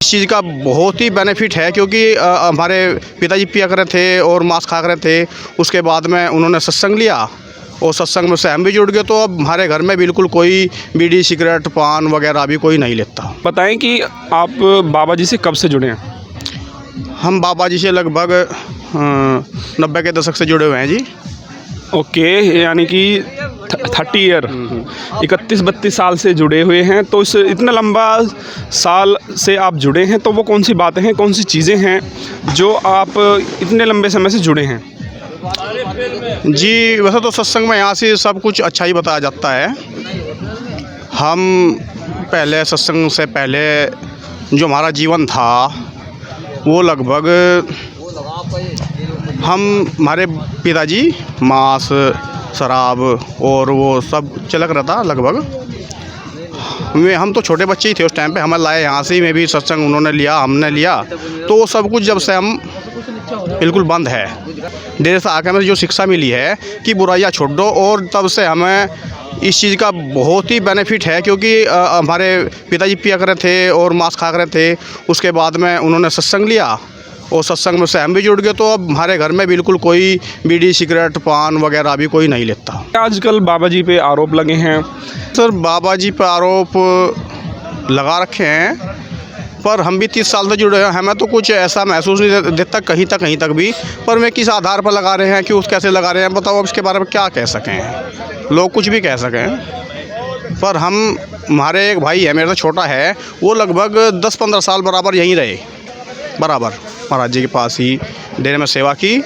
इस चीज़ का बहुत ही बेनिफिट है क्योंकि हमारे पिताजी पिया करे थे और मांस खा करे थे। उसके बाद में उन्होंने सत्संग लिया और सत्संग में से हम भी जुड़ गए, तो अब हमारे घर में बिल्कुल कोई बीड़ी सिगरेट पान वगैरह भी कोई नहीं लेता। बताएं कि आप बाबा जी से कब से जुड़े हैं? हम बाबा जी से लगभग 90 के दशक से जुड़े हुए हैं जी। ओके, यानी कि 30 ईयर 31-32 साल से जुड़े हुए हैं। तो इस इतना लंबा साल से आप जुड़े हैं, तो वो कौन सी बातें हैं, कौन सी चीज़ें हैं जो आप इतने लंबे समय से जुड़े हैं? जी वैसे तो सत्संग में यहाँ से सब कुछ अच्छा ही बताया जाता है। हम पहले सत्संग से पहले जो हमारा जीवन था वो लगभग हमारे पिताजी मांस शराब और वो सब चलक रहा था लगभग। हम तो छोटे बच्चे ही थे उस टाइम पे, हमें लाए यहाँ से ही, मैं भी सत्संग उन्होंने लिया हमने लिया, तो वो सब कुछ जब से हम बिल्कुल बंद है। डेरे से आकर हमें जो शिक्षा मिली है कि बुराइयाँ छोड़ दो, और तब से हमें इस चीज़ का बहुत ही बेनिफिट है क्योंकि हमारे पिताजी पिया करे थे और मांस खा करे थे। उसके बाद में उन्होंने सत्संग लिया और सत्संग में से हम भी जुड़ गए, तो अब हमारे घर में बिल्कुल कोई बीड़ी सिगरेट पान वगैरह भी कोई नहीं लेता। आजकल बाबा जी पे आरोप लगे हैं। सर बाबा जी पे आरोप लगा रखे हैं, पर हम भी 30 साल से जुड़े हैं, हमें तो कुछ ऐसा महसूस नहीं देता कहीं तक भी। पर वे किस आधार पर लगा रहे हैं, क्यों कैसे लगा रहे हैं, बताओ अब इसके बारे में क्या कह सकें। लोग कुछ भी कह सकें, पर हमारे एक भाई है मेरे से छोटा है, वो लगभग 10-15 साल बराबर यहीं रहे, बराबर महाराज जी के पास ही डेरे में सेवा की।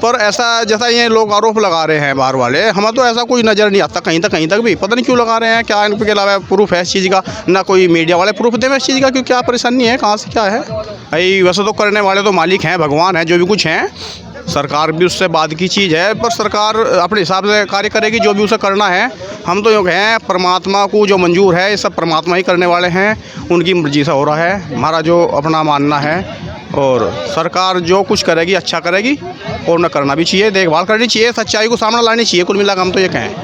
पर ऐसा जैसा ये लोग आरोप लगा रहे हैं बाहर वाले, हमें तो ऐसा कुछ नज़र नहीं आता कहीं तक भी। पता नहीं क्यों लगा रहे हैं, क्या इनके अलावा प्रूफ है इस चीज़ का? ना कोई मीडिया वाले प्रूफ दें इस चीज़ का, क्यों क्या परेशानी है, कहाँ से क्या है भाई। वैसे तो करने वाले तो मालिक हैं, भगवान हैं, जो भी कुछ हैं, सरकार भी उससे बाद की चीज़ है, पर सरकार अपने हिसाब से कार्य करेगी जो भी उसे करना है। हम तो यूँ कहें परमात्मा को जो मंजूर है ये सब परमात्मा ही करने वाले हैं, उनकी मर्जी से हो रहा है, हमारा जो अपना मानना है। और सरकार जो कुछ करेगी अच्छा करेगी, और न करना भी चाहिए, देखभाल करनी चाहिए, सच्चाई को सामने लानी चाहिए। कुल मिलाकर हम तो ये कहें।